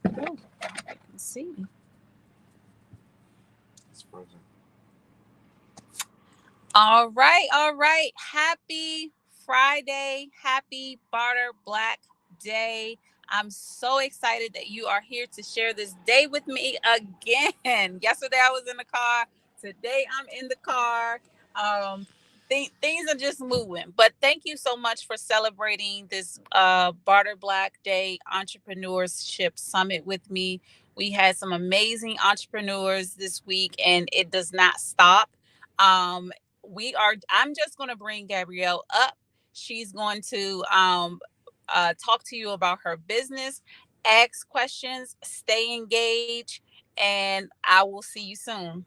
Oh, let's see. It's frozen. All right, all right. Happy Friday. Happy Barter Black Day. I'm so excited that you are here to share this day with me again. Yesterday I was in the car. Today I'm in the car. Um, things are just moving. But thank you so much for celebrating this Barter Black Day Entrepreneurship Summit with me. We had some amazing entrepreneurs this week, and it does not stop. Um, I'm just going to bring Gabrielle up. She's going to talk to you about her business, ask questions, stay engaged, and I will see you soon.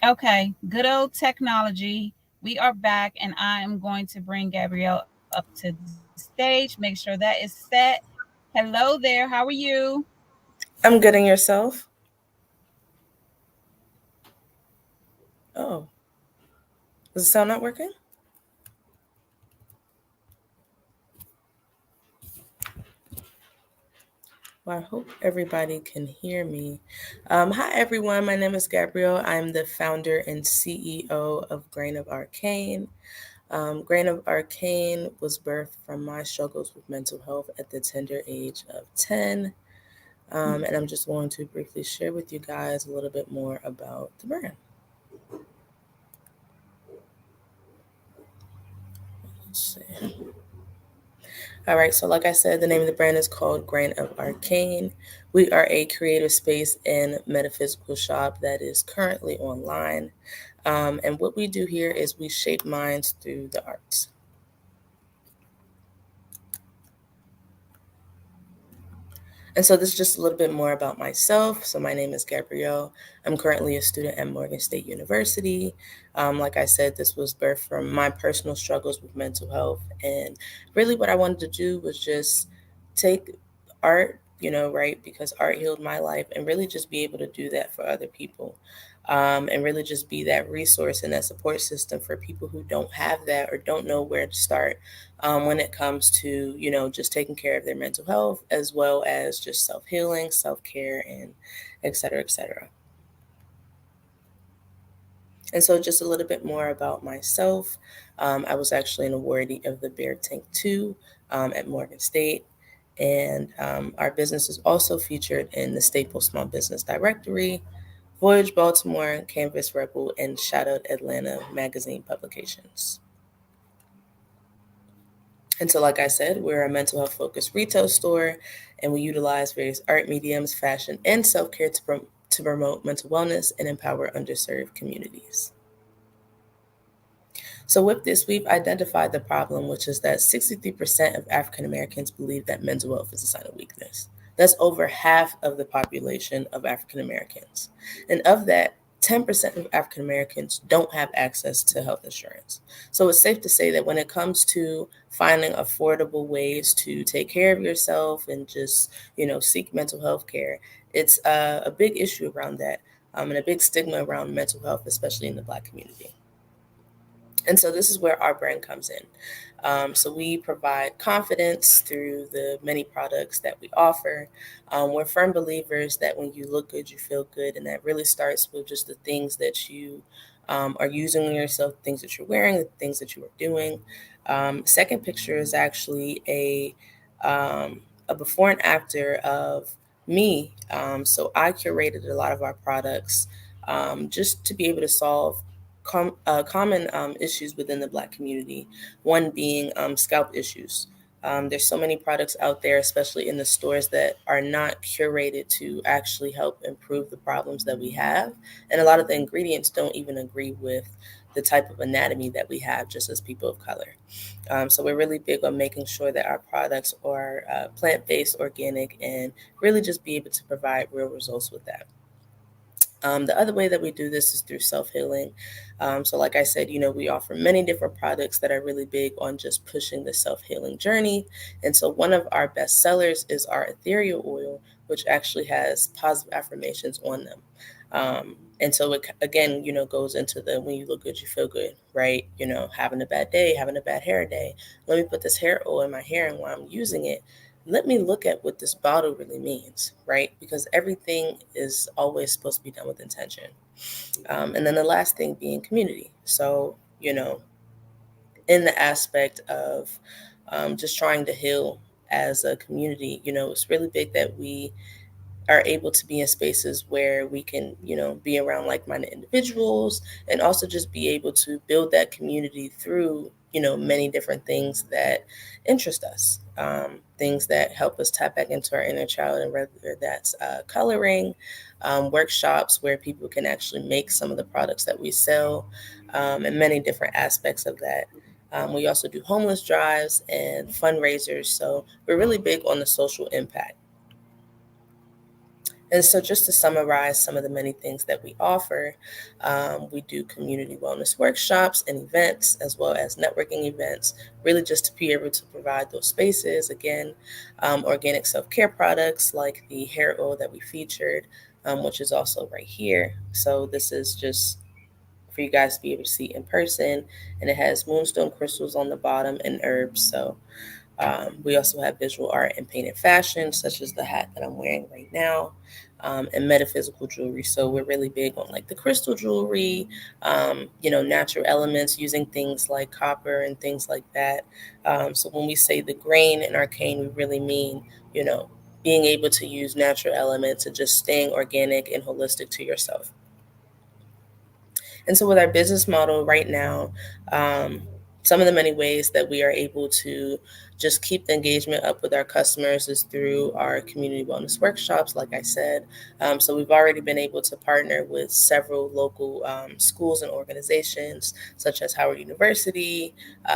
Okay, good old technology. We are back, and I am going to bring Gabrielle up to the stage. Make sure that is set. Hello there. How are you? I'm getting yourself. Oh, is the sound not working? Well, I hope everybody can hear me. Hi, everyone. My name is Gabrielle. I'm the founder and CEO of Grain of Arcane. Grain of Arcane was birthed from my struggles with mental health at the tender age of 10. And I'm just going to briefly share with you guys a little bit more about the brand. Let's see. All right, so like I said, the name of the brand is called Grain of Arcane. We are a creative space and metaphysical shop that is currently online. And what we do here is we shape minds through the arts. And so this is just a little bit more about myself. So my name is Gabrielle. I'm currently a student at Morgan State University. Like I said, this was birthed from my personal struggles with mental health. And really what I wanted to do was just take art, right, because art healed my life and really just be able to do that for other people. and really just be that resource and that support system for people who don't have that or don't know where to start when it comes to, just taking care of their mental health as well as just self healing, self care, and et cetera, et cetera. And so, just a little bit more about myself. I was actually an awardee of the Bear Tank 2 at Morgan State. And our business is also featured in the Staples Small Business Directory, Voyage Baltimore, Canvas Rebel, and Shadowed Atlanta magazine publications. And so, like I said, we're a mental health focused retail store, and we utilize various art mediums, fashion, and self care to promote mental wellness and empower underserved communities. So, with this, we've identified the problem, which is that 63% of African Americans believe that mental health is a sign of weakness. That's over half of the population of African Americans. And of that, 10% of African Americans don't have access to health insurance. So, it's safe to say that when it comes to finding affordable ways to take care of yourself and just, seek mental health care, it's a big issue around that and a big stigma around mental health, especially in the Black community. And so this is where our brand comes in. So we provide confidence through the many products that we offer. We're firm believers that when you look good, you feel good. And that really starts with just the things that you are using on yourself, things that you're wearing, the things that you are doing. Second picture is actually a before and after of me. So I curated a lot of our products just to be able to solve common issues within the Black community, one being scalp issues. There's so many products out there, especially in the stores, that are not curated to actually help improve the problems that we have. And a lot of the ingredients don't even agree with the type of anatomy that we have just as people of color. So we're really big on making sure that our products are plant-based, organic, and really just be able to provide real results with that. The other way that we do this is through self healing. So, like I said, we offer many different products that are really big on just pushing the self healing journey. And so, one of our best sellers is our ethereal oil, which actually has positive affirmations on them. And so it again, goes into the when you look good, you feel good, right? Having a bad day, having a bad hair day. Let me put this hair oil in my hair, and while I'm using it, let me look at what this bottle really means, right? Because everything is always supposed to be done with intention. And then the last thing being community. So, in the aspect of just trying to heal as a community, it's really big that we are able to be in spaces where we can, be around like-minded individuals and also just be able to build that community through, many different things that interest us, things that help us tap back into our inner child, and whether that's coloring, workshops where people can actually make some of the products that we sell, and many different aspects of that. We also do homeless drives and fundraisers. So we're really big on the social impact. And so, just to summarize some of the many things that we offer, we do community wellness workshops and events, as well as networking events, really just to be able to provide those spaces. Again, organic self care products like the hair oil that we featured, which is also right here. So, this is just for you guys to be able to see in person, and it has moonstone crystals on the bottom and herbs. So, we also have visual art and painted fashion, such as the hat that I'm wearing right now, and metaphysical jewelry. So we're really big on like the crystal jewelry, natural elements, using things like copper and things like that. So when we say the grain in Arcane, we really mean, being able to use natural elements and just staying organic and holistic to yourself. And so, with our business model right now, some of the many ways that we are able to just keep the engagement up with our customers is through our community wellness workshops, like I said. So, we've already been able to partner with several local schools and organizations, such as Howard University,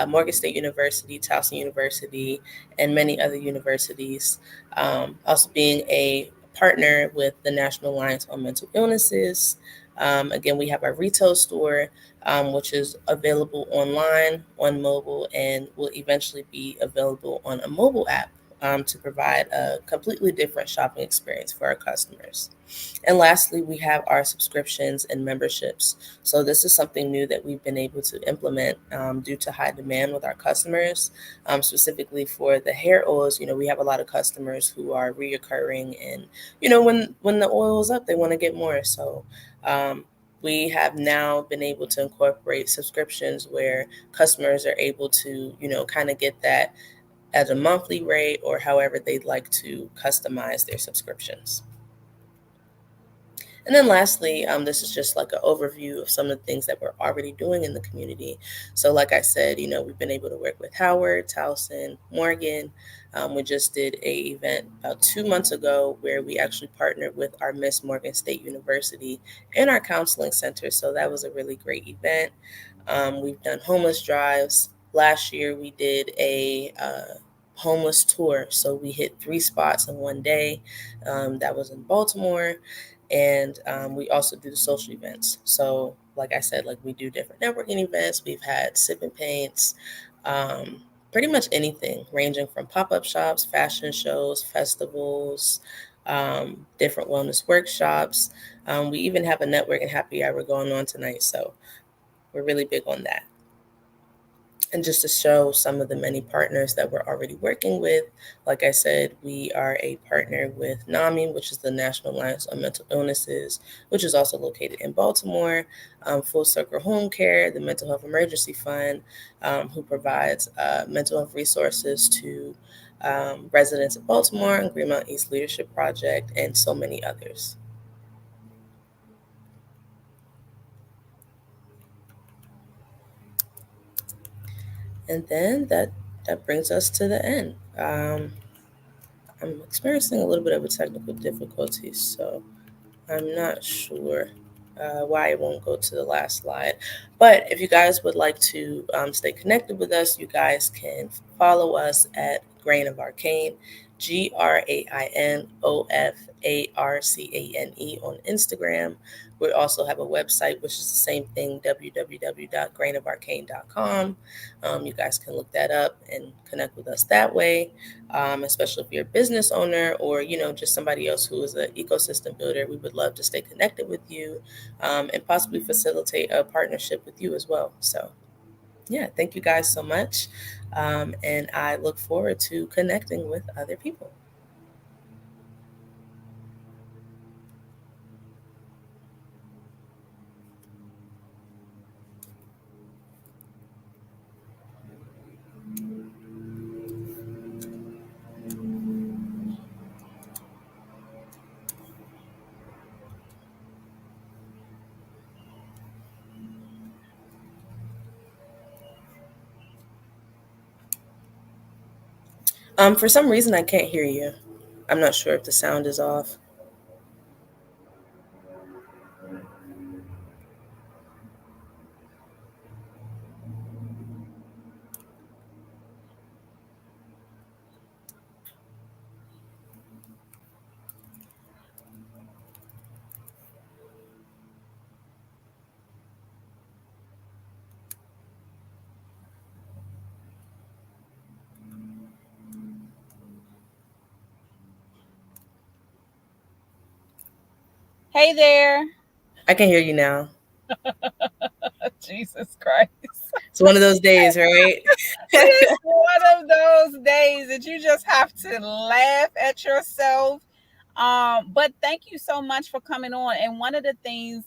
Morgan State University, Towson University, and many other universities. Also, being a partner with the National Alliance on Mental Illnesses. Again, we have our retail store, which is available online, on mobile, and will eventually be available on a mobile app to provide a completely different shopping experience for our customers. And lastly, we have our subscriptions and memberships. So this is something new that we've been able to implement due to high demand with our customers, specifically for the hair oils. We have a lot of customers who are reoccurring, and when the oil is up, they want to get more. So we have now been able to incorporate subscriptions where customers are able to, kind of get that at a monthly rate or however they'd like to customize their subscriptions. And then lastly, this is just like an overview of some of the things that we're already doing in the community. So like I said, we've been able to work with Howard, Towson, Morgan. We just did a event about 2 months ago where we actually partnered with our Miss Morgan State University and our counseling center. So that was a really great event. We've done homeless drives. Last year we did a homeless tour. So we hit 3 spots in one day. That was in Baltimore. And we also do the social events. So, like I said, like we do different networking events. We've had sip and paints, um, pretty much anything, ranging from pop-up shops, fashion shows, festivals, different wellness workshops. We even have a networking happy hour going on tonight. So we're really big on that. And just to show some of the many partners that we're already working with, like I said, we are a partner with NAMI, which is the National Alliance on Mental Illnesses, which is also located in Baltimore, Full Circle Home Care, the Mental Health Emergency Fund, who provides mental health resources to residents of Baltimore, and Greenmount East Leadership Project, and so many others. And then that brings us to the end. I'm experiencing a little bit of a technical difficulty, so I'm not sure why it won't go to the last slide. But if you guys would like to stay connected with us, you guys can follow us at Grain of Arcane, GrainofArcane on Instagram. We also have a website, which is the same thing, www.grainofarcane.com. You guys can look that up and connect with us that way, especially if you're a business owner or, just somebody else who is an ecosystem builder. We would love to stay connected with you and possibly facilitate a partnership with you as well. So, yeah, thank you guys so much. And I look forward to connecting with other people. For some reason, I can't hear you. I'm not sure if the sound is off. Hey there. I can hear you now. Jesus Christ. It's one of those days, right? It is one of those days that you just have to laugh at yourself. But thank you so much for coming on. And one of the things,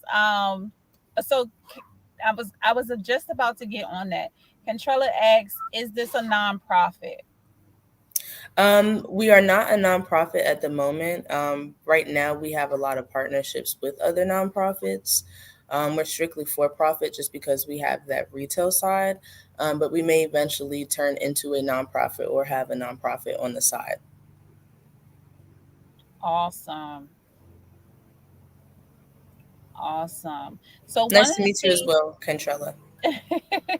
so I was just about to get on that. Controller asks, is this a nonprofit? We are not a nonprofit at the moment. Right now, we have a lot of partnerships with other nonprofits. We're strictly for profit just because we have that retail side, but we may eventually turn into a nonprofit or have a nonprofit on the side. Awesome. Awesome. So one Nice of to meet you as well, Kentrella. the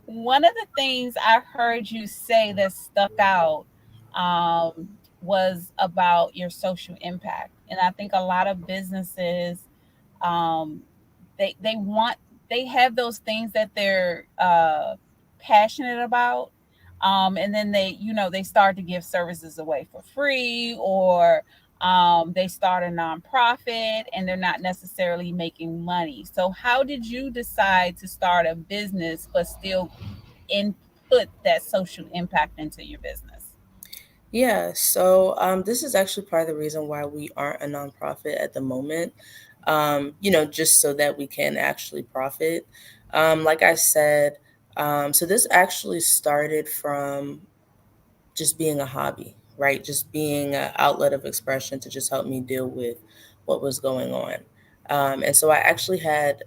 one of the things I heard you say that stuck out um, was about your social impact, and I think a lot of businesses um, they want they have those things that they're passionate about, And then they start to give services away for free, or they start a nonprofit and they're not necessarily making money. So how did you decide to start a business but still input that social impact into your business? Yeah, so this is actually part of the reason why we aren't a nonprofit at the moment. Just so that we can actually profit. Like I said, so this actually started from just being a hobby, right? Just being an outlet of expression to just help me deal with what was going on. And so I actually had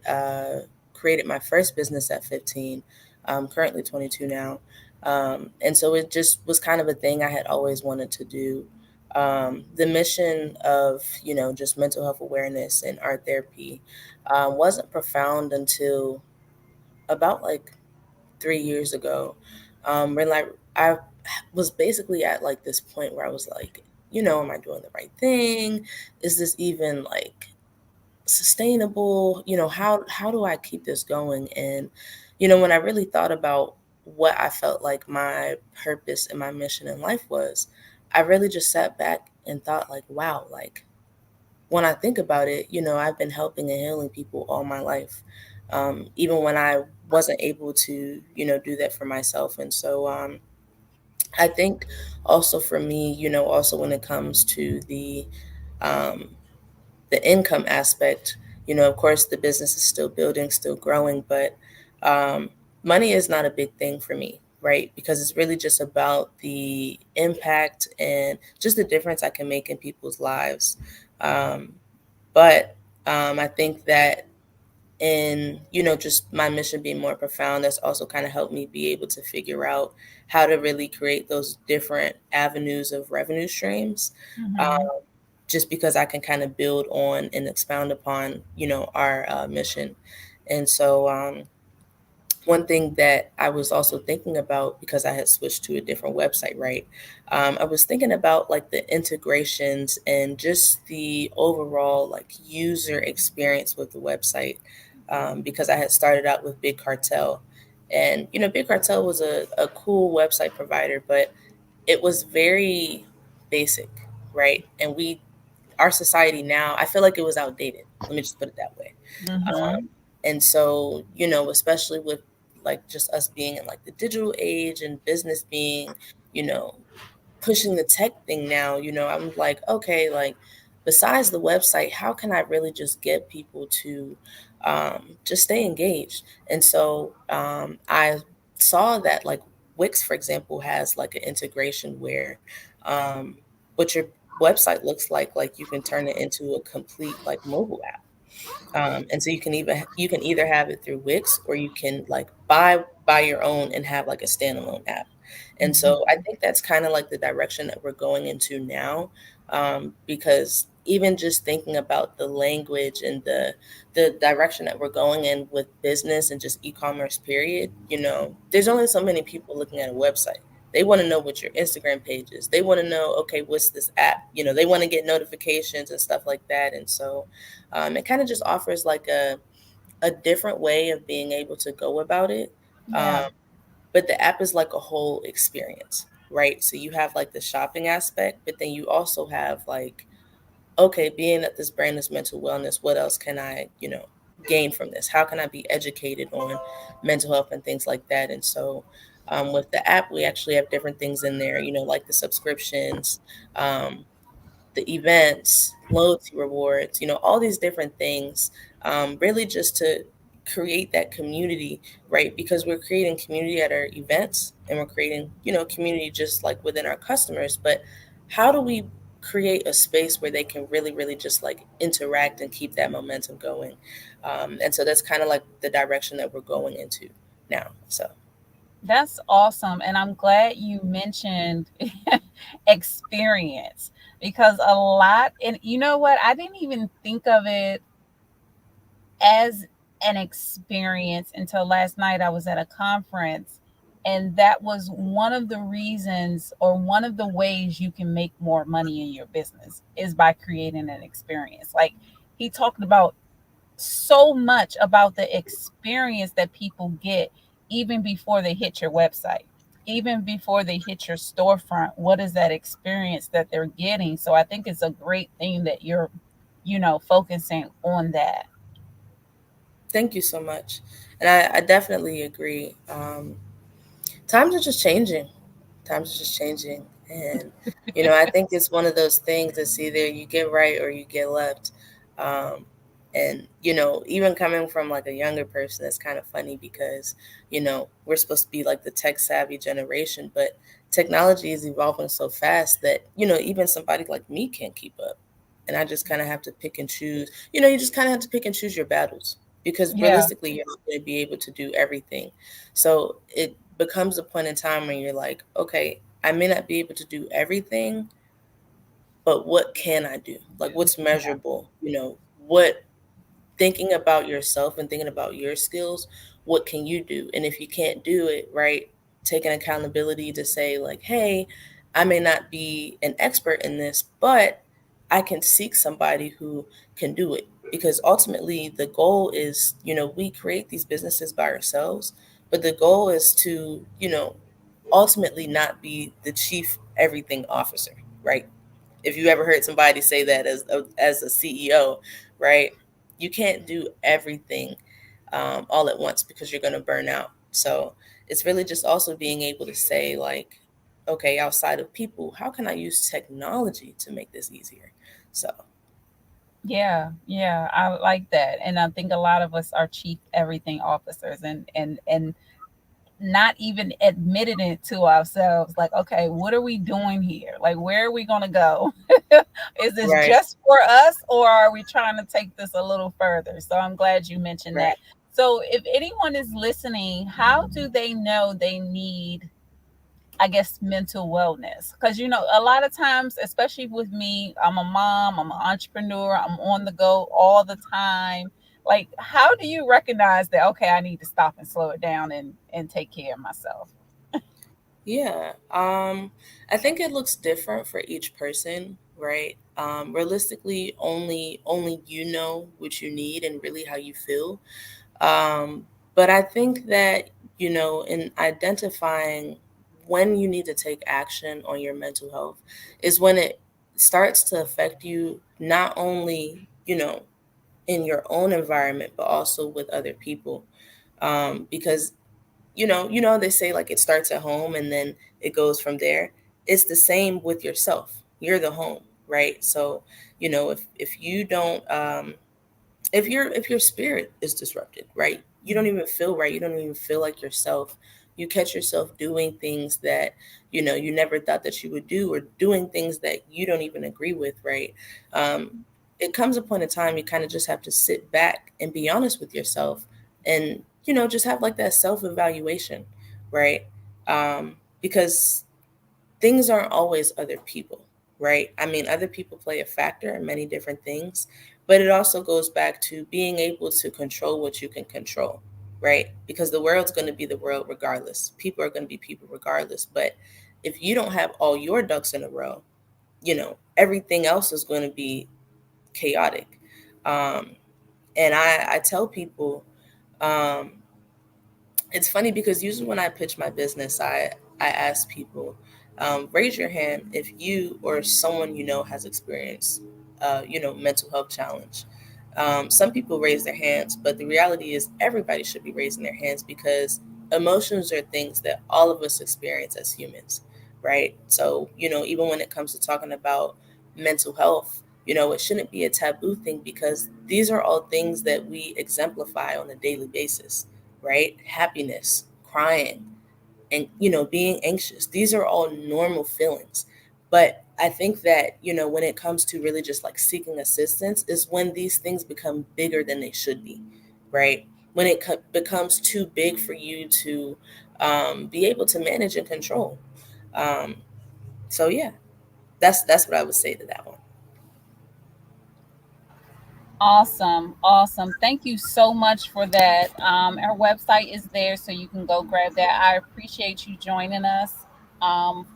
created my first business at 15, currently 22 now. And so it just was kind of a thing I had always wanted to do. The mission of, just mental health awareness and art therapy wasn't profound until about like 3 years ago. When like I was basically at like this point where I was like, am I doing the right thing? Is this even like sustainable? How do I keep this going? And when I really thought about what I felt like my purpose and my mission in life was, I really just sat back and thought like, wow, like when I think about it, I've been helping and healing people all my life, even when I wasn't able to, do that for myself. And so I think also for me, also when it comes to um, the income aspect, of course, the business is still building, still growing, but um, money is not a big thing for me. Right, because it's really just about the impact and just the difference I can make in people's lives. Um, but I think that in, just my mission being more profound, that's also kind of helped me be able to figure out how to really create those different avenues of revenue streams. Um, Mm-hmm. just because I can kind of build on and expound upon, our mission. And so, one thing that I was also thinking about because I had switched to a different website, right? I was thinking about like the integrations and just the overall like user experience with the website, because I had started out with Big Cartel. And, Big Cartel was a cool website provider, but it was very basic, right? And our society now, I feel like it was outdated. Let me just put it that way. Mm-hmm. And so, especially with like just us being in like the digital age and business being, you know, pushing the tech thing now, I'm like, okay, like besides the website, how can I really just get people to just stay engaged? And so I saw that like Wix, for example, has like an integration where what your website looks like you can turn it into a complete like mobile app. And so you can either have it through Wix or you can like buy your own and have like a standalone app. And so I think that's kind of like the direction that we're going into now, because even just thinking about the language and the direction that we're going in with business and just e-commerce, period. There's only so many people looking at a website. They want to know what your Instagram page is. They want to know, okay, what's this app? They want to get notifications and stuff like that. And so it kind of just offers like a different way of being able to go about it. Yeah. But the app is like a whole experience, right? So you have like the shopping aspect, but then you also have like, okay, being that this brand is mental wellness, what else can I, gain from this? How can I be educated on mental health and things like that? And so with the app, we actually have different things in there, like the subscriptions, um, the events, loyalty rewards, all these different things, really just to create that community, right? Because we're creating community at our events and we're creating, community just like within our customers. But how do we create a space where they can really, really just like interact and keep that momentum going? And so that's kind of like the direction that we're going into now. So. That's awesome. And I'm glad you mentioned experience, because a lot, and you know what? I didn't even think of it as an experience until last night. I was at a conference, and that was one of the reasons, or one of the ways you can make more money in your business, is by creating an experience. Like, he talked about so much about the experience that people get even before they hit your website. even before they hit your storefront, what is that experience that they're getting? So I think it's a great thing that you're, focusing on that. Thank you so much. And I definitely agree. Times are just changing. Times are just changing. And, I think it's one of those things that's either you get right or you get left. Um, and, even coming from like a younger person, it's kind of funny because, we're supposed to be like the tech savvy generation, but technology is evolving so fast that, even somebody like me can't keep up. And I just kind of have to pick and choose. You just kind of have to pick and choose your battles because Yeah, realistically, you're not going to be able to do everything. So it becomes a point in time where you're like, okay, I may not be able to do everything, but what can I do? Like, what's yeah, measurable? What thinking about yourself and thinking about your skills, what can you do? And if you can't do it, right, taking accountability to say, like, hey, I may not be an expert in this, but I can seek somebody who can do it. Because ultimately, the goal is, we create these businesses by ourselves, but the goal is to, ultimately not be the chief everything officer, right? If you ever heard somebody say that as a CEO, right? You can't do everything all at once because you're going to burn out. So it's really just also being able to say, like, okay, outside of people, how can I use technology to make this easier? So yeah. I like that, and I think a lot of us are chief everything officers, and not even admitting it to ourselves. Like, okay, what are we doing here? Like, where are we gonna go? Is this right, just for us, or are we trying to take this a little further? So I'm glad you mentioned right. that. So if anyone is listening, how do they know they need, I guess, mental wellness? Because, a lot of times, especially with me, I'm a mom, I'm an entrepreneur, I'm on the go all the time. Like, how do you recognize that, okay, I need to stop and slow it down and take care of myself? Yeah. I think it looks different for each person, right? Realistically, only you know what you need and really how you feel. Um, but I think that, in identifying when you need to take action on your mental health is when it starts to affect you, not only, in your own environment, but also with other people. Because, they say like it starts at home and then it goes from there. It's the same with yourself. You're the home, right? So, if you don't, if your spirit is disrupted, right, you don't even feel right, you don't even feel like yourself, you catch yourself doing things that you never thought that you would do, or doing things that you don't even agree with, right? um, it comes a point in time you kind of just have to sit back and be honest with yourself, and just have like that self evaluation, right? Because things aren't always other people, right? I mean, other people play a factor in many different things, but it also goes back to being able to control what you can control, right? Because the world's going to be the world regardless. People are going to be people regardless. But if you don't have all your ducks in a row, everything else is going to be chaotic. Um, and I tell people, um, it's funny because usually when I pitch my business, I ask people, raise your hand if you or someone has experienced, mental health challenge. Some people raise their hands, but the reality is everybody should be raising their hands because emotions are things that all of us experience as humans, right? So even when it comes to talking about mental health, it shouldn't be a taboo thing because these are all things that we exemplify on a daily basis, right? Happiness, crying, and being anxious. These are all normal feelings. But I think that, when it comes to really just like seeking assistance is when these things become bigger than they should be, right? When it becomes too big for you to be able to manage and control. Um, so yeah, that's what I would say to that one. Awesome, awesome. Thank you so much for that. Our website is there, so you can go grab that. I appreciate you joining us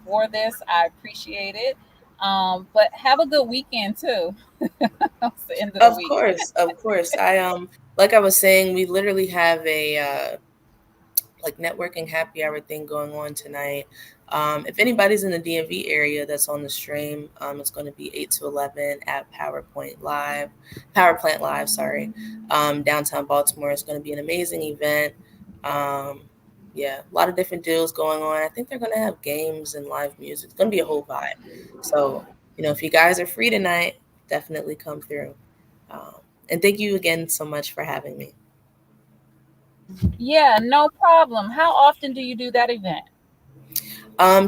for this. I appreciate it. But have a good weekend too. It's the end of the Of week. course, of course. I like I was saying, we literally have a like networking happy hour thing going on tonight. If anybody's in the DMV area that's on the stream, it's going to be 8 to 11 at Power Plant Live. Sorry, downtown Baltimore. It's going to be an amazing event. Um, yeah, a lot of different deals going on. I think they're going to have games and live music. It's going to be a whole vibe. So, if you guys are free tonight, definitely come through. Um, and thank you again so much for having me. Yeah, no problem. How often do you do that event?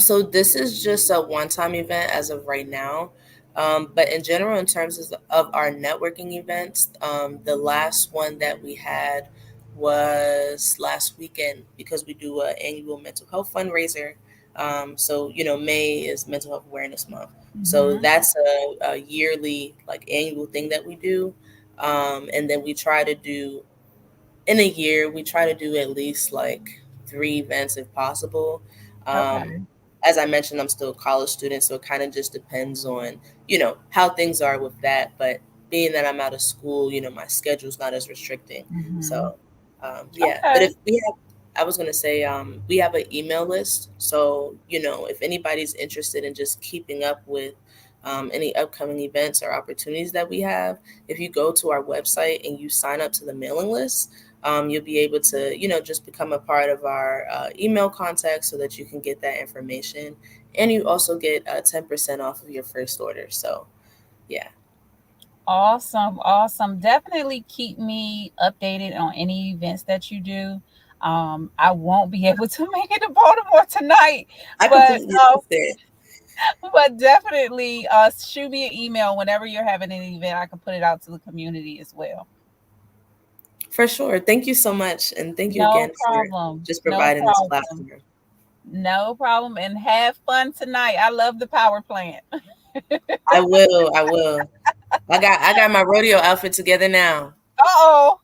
So this is just a one-time event as of right now. But in general, in terms of our networking events, the last one that we had was last weekend because we do an annual mental health fundraiser. So May is Mental Health Awareness Month. So Mm-hmm. that's a yearly, like, annual thing that we do. And then we try to do in a year, we try to do at least like 3 events if possible. Um, Okay. as I mentioned, I'm still a college student, so it kind of just depends on, how things are with that. But being that I'm out of school, my schedule's not as restricting. So, Mm-hmm. yeah. But Okay. if we have, I was going to say, we have an email list. So, if anybody's interested in just keeping up with any upcoming events or opportunities that we have, if you go to our website and you sign up to the mailing list, you'll be able to, just become a part of our email contact so that you can get that information. And you also get 10% off of your first order. So, yeah. Awesome. Awesome. Definitely keep me updated on any events that you do. I won't be able to make it to Baltimore tonight, I but completely understand. but definitely shoot me an email whenever you're having an event. I can put it out to the community as well. For sure. Thank you so much. And thank you No again for problem. just No providing this problem. platform. No problem. And have fun tonight. I love the power plant. I will. I will. I got my rodeo outfit together now. Uh-oh.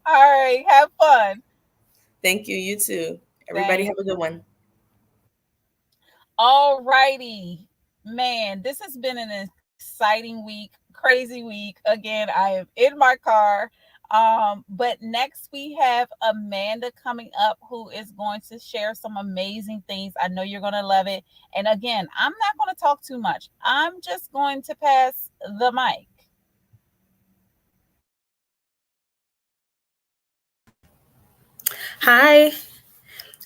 All right. Have fun. Thank you. You too. Everybody Thanks. have a good one. All righty. Man, this has been an exciting week, crazy week. Again, I am in my car. But next we have Amanda coming up who is going to share some amazing things. I know you're going to love it. And again, I'm not going to talk too much. I'm just going to pass the mic. Hi,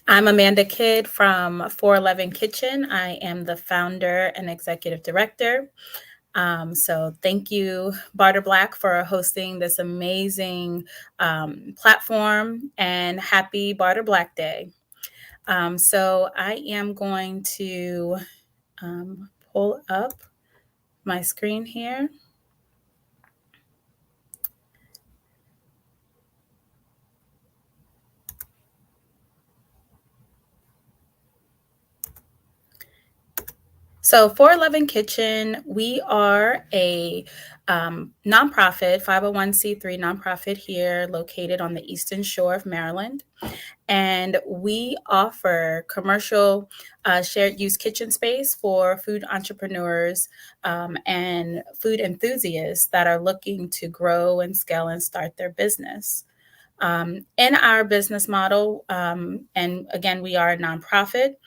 I'm Amanda Kidd from 411 Kitchen. I am the founder and executive director. So thank you, Barter Black, for hosting this amazing platform, and happy Barter Black Day. So I am going to pull up my screen here. So, 411 Kitchen, we are a nonprofit, 501c3 nonprofit here located on the Eastern Shore of Maryland. And we offer commercial shared use kitchen space for food entrepreneurs and food enthusiasts that are looking to grow and scale and start their business. In our business model, and again, we are a nonprofit,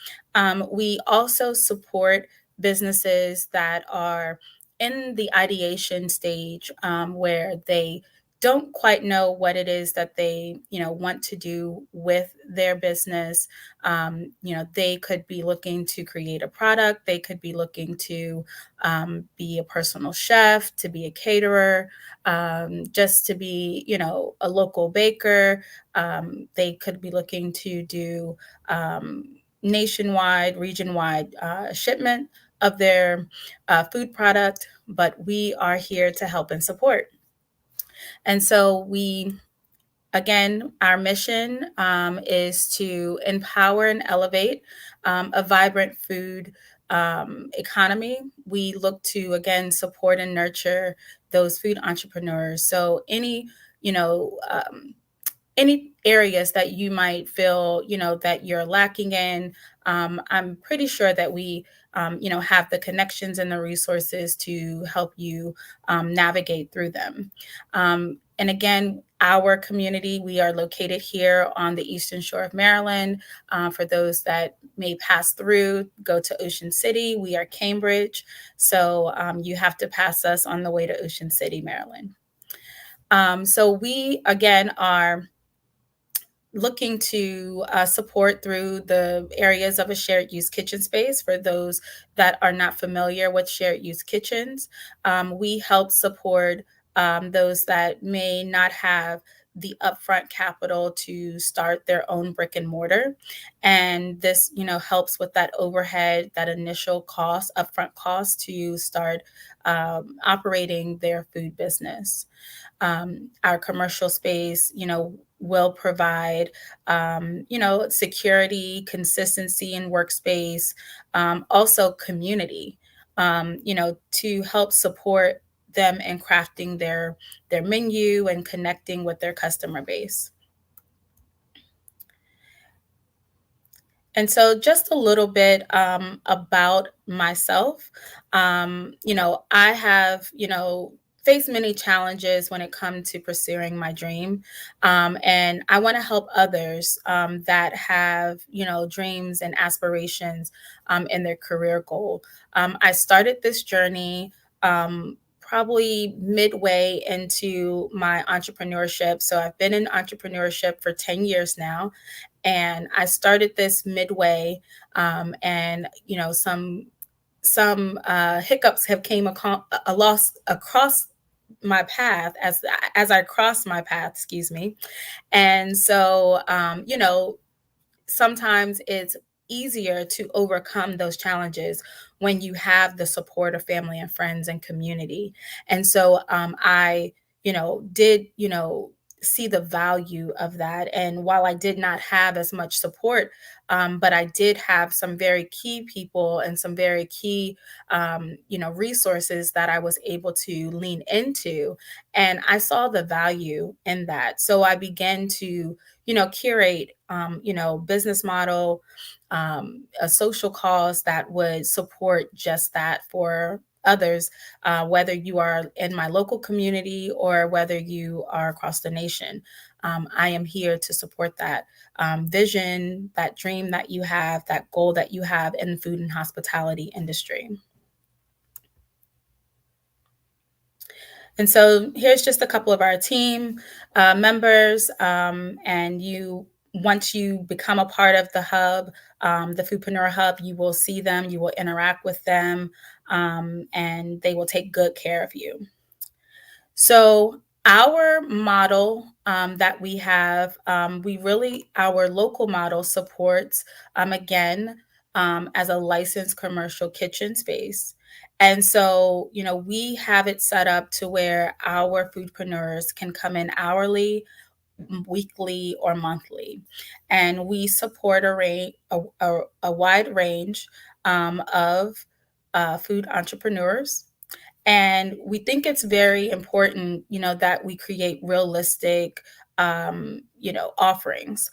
we also support businesses that are in the ideation stage where they don't quite know what it is that they want to do with their business. They could be looking to create a product, they could be looking to be a personal chef, to be a caterer, just to be, a local baker. They could be looking to do nationwide, region-wide shipment of their food product, but we are here to help and support. And so again, our mission is to empower and elevate a vibrant food economy. We look to, again, support and nurture those food entrepreneurs. So you know, um, any areas that you might feel, that you're lacking in, I'm pretty sure that we, have the connections and the resources to help you navigate through them. And again, our community, we are located here on the Eastern Shore of Maryland. For those that may pass through, go to Ocean City. We are Cambridge. So you have to pass us on the way to Ocean City, Maryland. So we, again, are looking to support through the areas of a shared use kitchen space. For those that are not familiar with shared use kitchens, we help support those that may not have the upfront capital to start their own brick and mortar. And this, helps with that overhead, that initial cost, upfront cost to start operating their food business. Our commercial space, will provide, security, consistency in workspace, also community, to help support them in crafting their menu and connecting with their customer base. And so, just a little bit about myself. I have, faced many challenges when it comes to pursuing my dream. And I want to help others that have, dreams and aspirations in their career goal. I started this journey. Probably midway into my entrepreneurship. So I've been in entrepreneurship for 10 years now, and I started this midway, and some hiccups have came across my path as I crossed my path, excuse me. And so, sometimes it's easier to overcome those challenges when you have the support of family and friends and community. And so I, did, see the value of that. And while I did not have as much support, but I did have some very key people and some very key, resources that I was able to lean into. And I saw the value in that. So I began to, curate, business model, a social cause that would support just that for others, whether you are in my local community or whether you are across the nation. I am here to support that vision, that dream that you have, that goal that you have in the food and hospitality industry. And so here's just a couple of our team members. And once you become a part of the hub, the Foodpreneur Hub, you will see them, you will interact with them, and they will take good care of you. So our model that we have, our local model supports, again, as a licensed commercial kitchen space. And so, we have it set up to where our foodpreneurs can come in hourly, weekly, or monthly. And we support a wide range of food entrepreneurs. And we think it's very important, that we create realistic, offerings.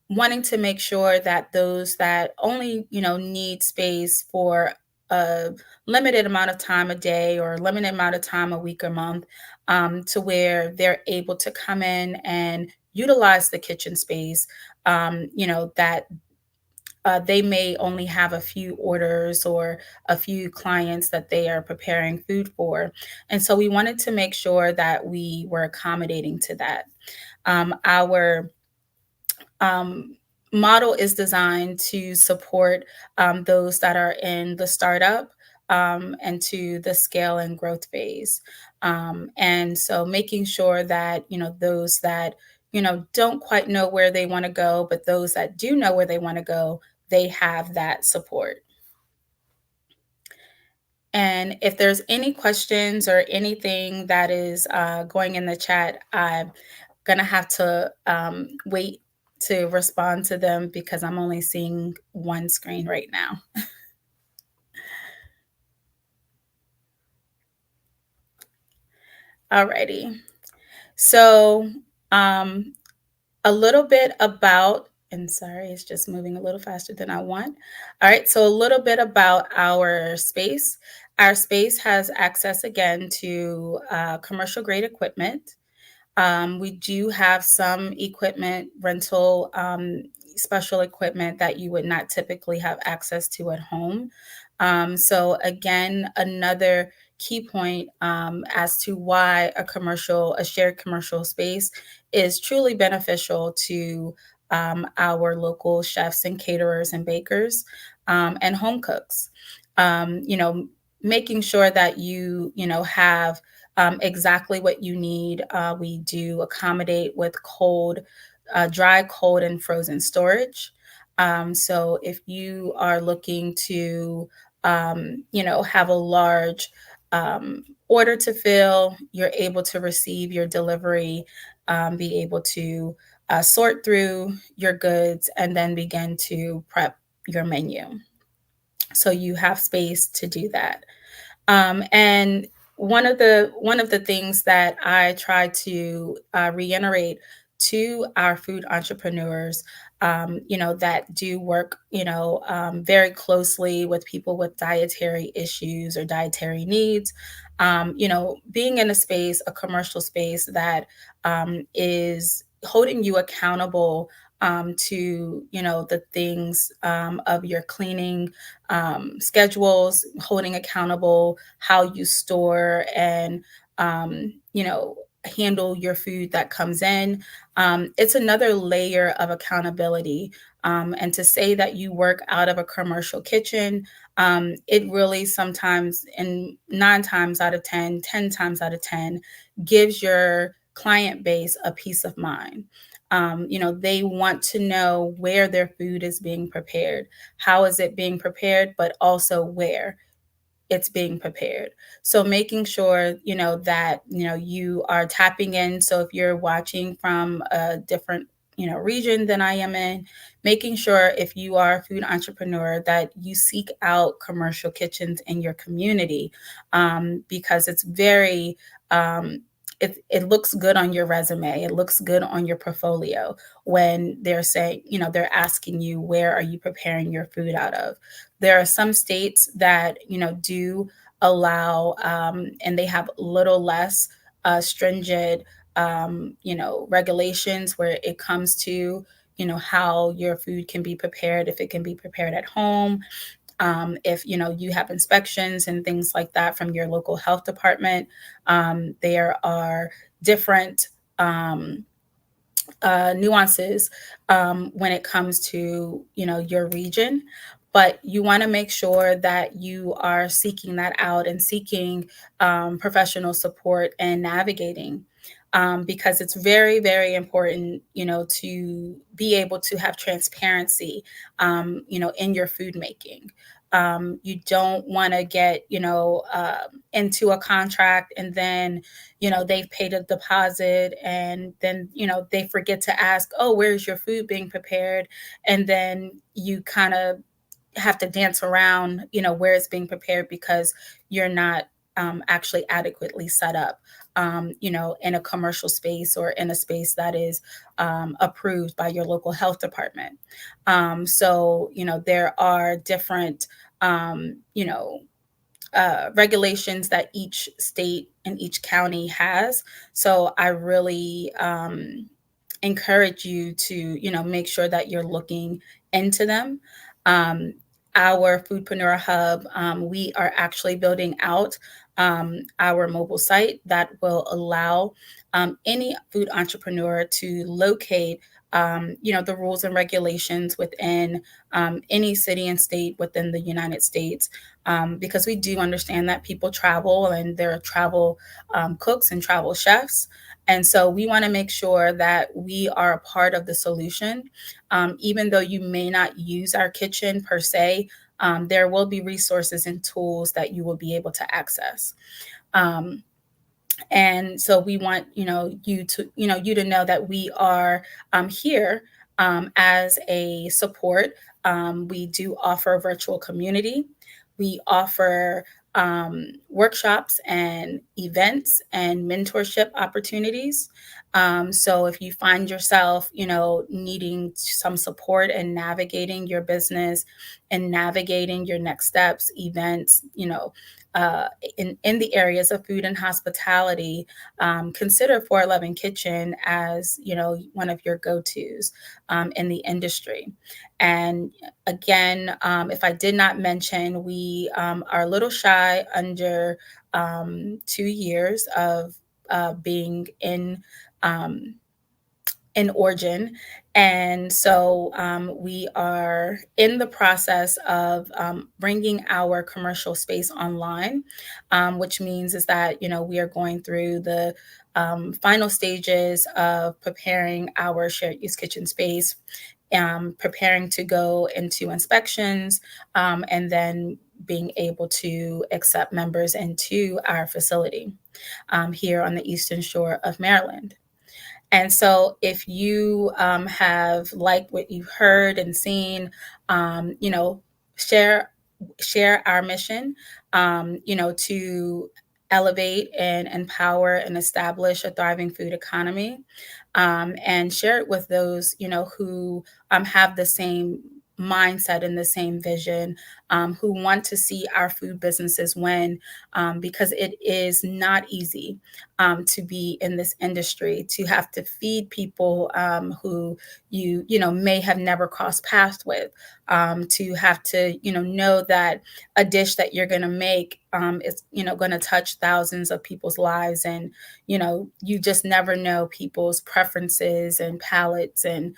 Wanting to make sure that those that only, need space for a limited amount of time a day or a limited amount of time a week or month, to where they're able to come in and utilize the kitchen space, that they may only have a few orders or a few clients that they are preparing food for. And so we wanted to make sure that we were accommodating to that. Our model is designed to support those that are in the startup and to the scale and growth phase. And so making sure that, those that, don't quite know where they want to go, but those that do know where they want to go, they have that support. And if there's any questions or anything that is going in the chat, I'm going to have to wait to respond to them because I'm only seeing one screen right now. Alrighty. So a little bit about, and sorry, it's just moving a little faster than I want. All right, so a little bit about our space. Our space has access again to commercial grade equipment. We do have some equipment rental, special equipment that you would not typically have access to at home. So again, another key point as to why a shared commercial space is truly beneficial to our local chefs and caterers and bakers and home cooks. You know, making sure that you have exactly what you need. We do accommodate with dry, cold, and frozen storage. So if you are looking to, have a large order to fill, you're able to receive your delivery, be able to sort through your goods, and then begin to prep your menu. So you have space to do that. And one of the things that I try to reiterate to our food entrepreneurs, that do work, very closely with people with dietary issues or dietary needs. Being in a commercial space that is holding you accountable to the things of your cleaning schedules, holding accountable how you store and handle your food that comes in. It's another layer of accountability. And to say that you work out of a commercial kitchen, it really sometimes, and 9 times out of 10, 10 times out of 10, gives your client base a peace of mind. They want to know where their food is being prepared, how is it being prepared, but also where it's being prepared. So making sure, that, you are tapping in. So if you're watching from a different, region than I am in, making sure if you are a food entrepreneur that you seek out commercial kitchens in your community, because it's very, it looks good on your resume. It looks good on your portfolio when they're saying, they're asking you, where are you preparing your food out of? There are some states that, do allow, and they have a little less stringent, regulations where it comes to, how your food can be prepared, if it can be prepared at home, if you have inspections and things like that from your local health department. There are different nuances when it comes to your region, but you want to make sure that you are seeking that out and seeking professional support and navigating, because it's very, very important, to be able to have transparency, in your food making. You don't want to get, into a contract and then, they've paid a deposit and then, they forget to ask, oh, where's your food being prepared? And then you kind of have to dance around, where it's being prepared because you're not actually adequately set up, in a commercial space or in a space that is approved by your local health department. So, there are different, regulations that each state and each county has. So I really encourage you to, make sure that you're looking into them. Um, our Foodpreneur Hub, we are actually building out our mobile site that will allow any food entrepreneur to locate, the rules and regulations within any city and state within the United States, because we do understand that people travel and there are travel cooks and travel chefs. And so we want to make sure that we are a part of the solution. Even though you may not use our kitchen per se, there will be resources and tools that you will be able to access. Um, and so we want you to know that we are here as a support. We do offer virtual community. We offer workshops and events and mentorship opportunities. So if you find yourself needing some support in navigating your business and navigating your next steps, events, uh, in the areas of food and hospitality, consider 411 Kitchen as, one of your go-tos in the industry. And again, if I did not mention, we are a little shy under 2 years of being um, in origin. And so we are in the process of bringing our commercial space online, which means is that, we are going through the final stages of preparing our shared use kitchen space, preparing to go into inspections, and then being able to accept members into our facility here on the Eastern Shore of Maryland. And so, if you have liked what you've heard and seen, share our mission, to elevate and empower and establish a thriving food economy, and share it with those who have the same mindset and the same vision, who want to see our food businesses win, because it is not easy to be in this industry, to have to feed people who you may have never crossed paths with, to have to know that a dish that you're going to make is going to touch thousands of people's lives, and you just never know people's preferences and palates. And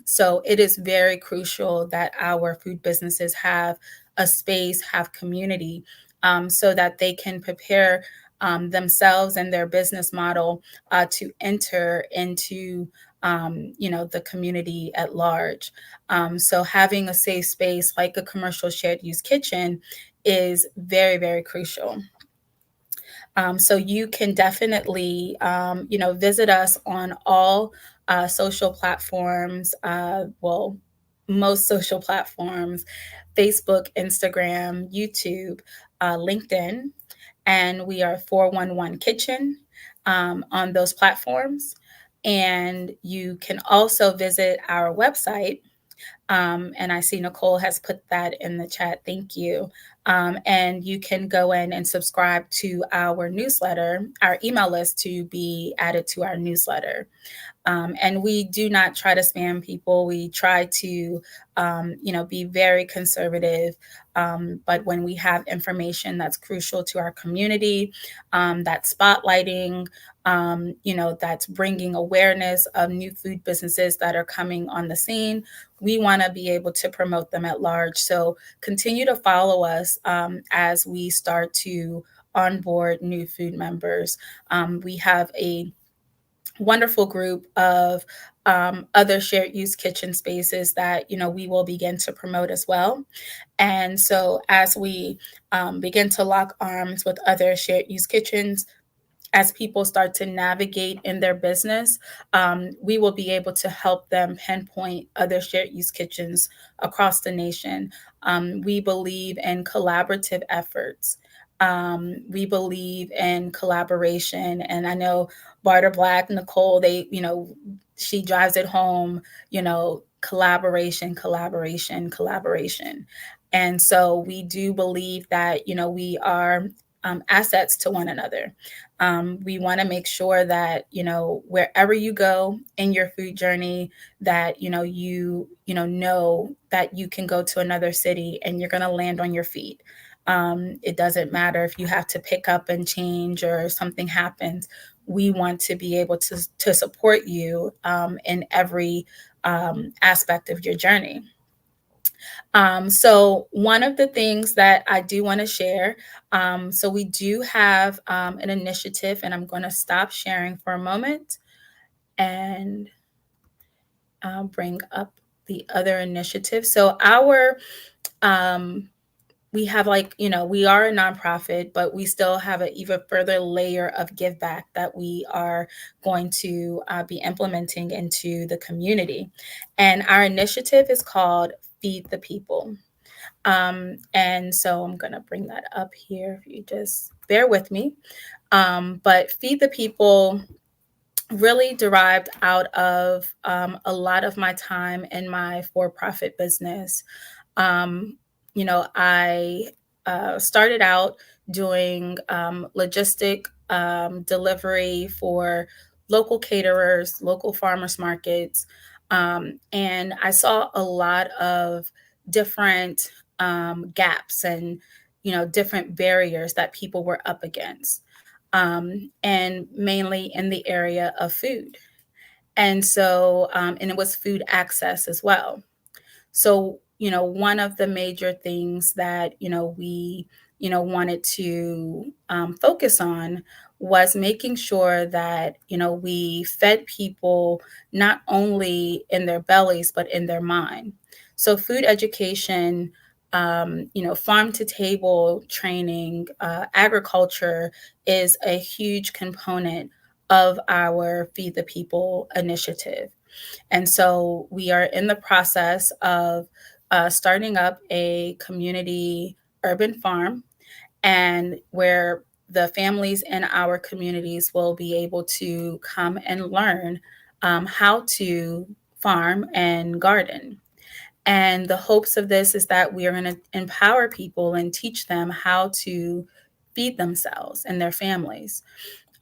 so it is very crucial that our food businesses have a space, have community, so that they can prepare themselves and their business model to enter into the community at large. So having a safe space like a commercial shared use kitchen is very, very crucial. So you can definitely, visit us on all social platforms. Well, most social platforms: Facebook, Instagram, YouTube, LinkedIn, and we are 411 Kitchen on those platforms. And you can also visit our website, and I see Nicole has put that in the chat. Thank you. And you can go in and subscribe to our newsletter, our email list, to be added to our newsletter. And we do not try to spam people. We try to, be very conservative. But when we have information that's crucial to our community, that's spotlighting, that's bringing awareness of new food businesses that are coming on the scene, we want to be able to promote them at large. So continue to follow us as we start to onboard new food members. We have a wonderful group of other shared use kitchen spaces that we will begin to promote as well. And so as we begin to lock arms with other shared use kitchens, as people start to navigate in their business, we will be able to help them pinpoint other shared use kitchens across the nation. We believe in collaborative efforts. We believe in collaboration. And I know Barter Black, Nicole, she drives it home, collaboration, collaboration, collaboration. And so we do believe that, we are assets to one another. We want to make sure that wherever you go in your food journey, that know that you can go to another city and you're going to land on your feet. It doesn't matter if you have to pick up and change or something happens. We want to be able to support you in every aspect of your journey. So one of the things that I do want to share, so we do have an initiative, and I'm going to stop sharing for a moment and bring up the other initiative. So we have we are a nonprofit, but we still have an even further layer of give back that we are going to be implementing into the community. And our initiative is called Feed the People. And so I'm going to bring that up here if you just bear with me. But Feed the People really derived out of a lot of my time in my for-profit business. I started out doing logistic delivery for local caterers, local farmers markets. And I saw a lot of different gaps and, different barriers that people were up against, and mainly in the area of food. And so, and it was food access as well. So, one of the major things that, we, wanted to focus on was making sure that, we fed people not only in their bellies, but in their mind. So, food education, farm to table training, agriculture is a huge component of our Feed the People initiative. And so we are in the process of starting up a community urban farm, and where the families in our communities will be able to come and learn how to farm and garden. And the hopes of this is that we are going to empower people and teach them how to feed themselves and their families.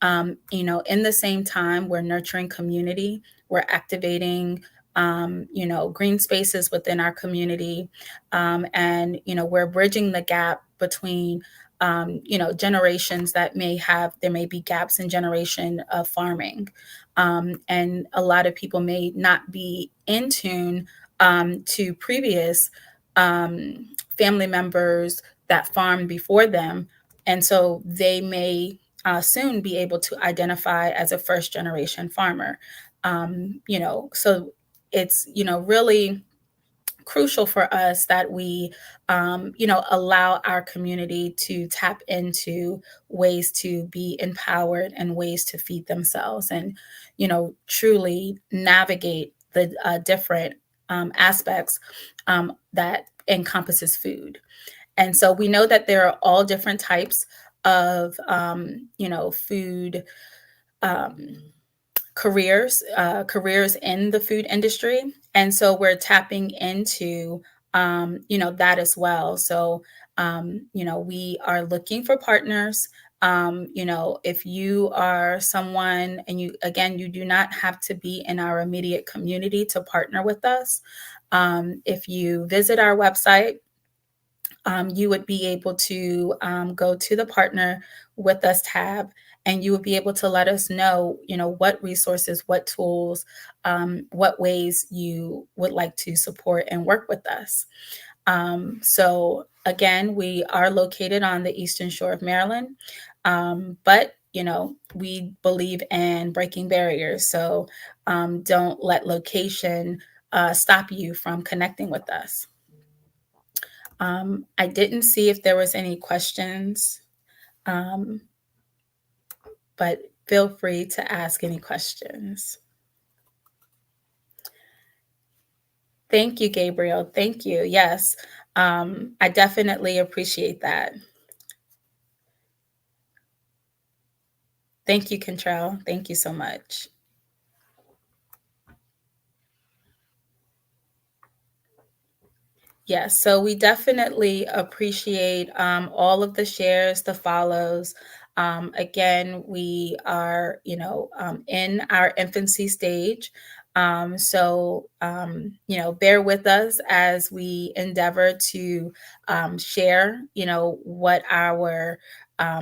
In the same time, we're nurturing community, we're activating, green spaces within our community, and we're bridging the gap between, generations there may be gaps in generation of farming, and a lot of people may not be in tune to previous um, family members that farmed before them, and so they may soon be able to identify as a first generation farmer. So it's, really crucial for us that we, allow our community to tap into ways to be empowered and ways to feed themselves and, truly navigate the different aspects that encompasses food. And so we know that there are all different types of, food um, careers in the food industry. And so we're tapping into, that as well. So, we are looking for partners. If you are someone and you do not have to be in our immediate community to partner with us. If you visit our website, you would be able to go to the Partner with Us tab, and you would be able to let us know, what resources, what tools, what ways you would like to support and work with us. So again, we are located on the Eastern Shore of Maryland, but we believe in breaking barriers. So don't let location stop you from connecting with us. I didn't see if there was any questions, um, but feel free to ask any questions. Thank you, Gabrielle. Thank you. Yes, I definitely appreciate that. Thank you, Contrell. Thank you so much. Yes, so we definitely appreciate all of the shares, the follows. Again, we are, in our infancy stage. Bear with us as we endeavor to share, what our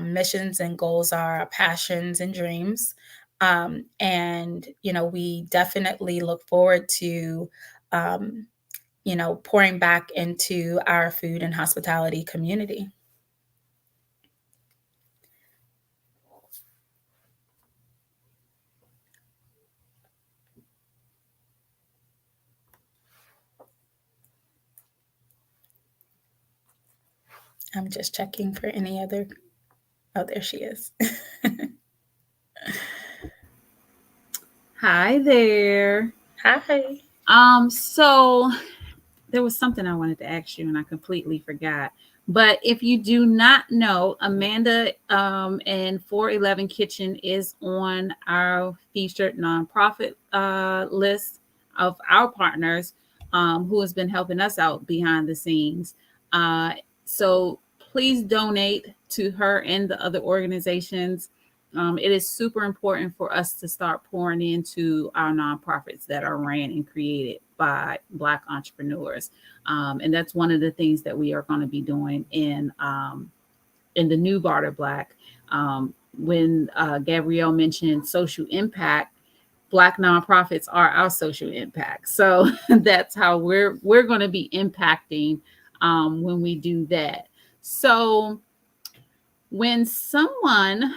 missions and goals are, our passions and dreams. We definitely look forward to um, pouring back into our food and hospitality community. I'm just checking for any other. Oh, there she is. Hi there. Hi. So there was something I wanted to ask you and I completely forgot. But if you do not know, Amanda and 411 Kitchen is on our featured nonprofit list of our partners who has been helping us out behind the scenes. So please donate to her and the other organizations. It is super important for us to start pouring into our nonprofits that are ran and created by Black entrepreneurs. And that's one of the things that we are going to be doing in the new Barter Black. When Gabrielle mentioned social impact, Black nonprofits are our social impact. So that's how we're going to be impacting when we do that. So when someone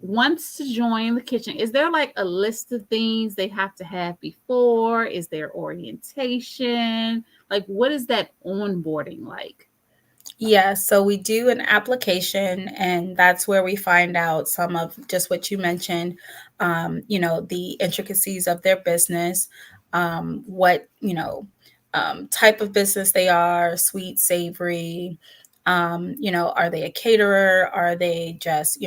wants to join the kitchen, is there like a list of things they have to have before? Is there orientation? Like, what is that onboarding like? Yeah, so we do an application, and that's where we find out some of just what you mentioned, the intricacies of their business, what, type of business they are, sweet, savory, are they a caterer? Are they just,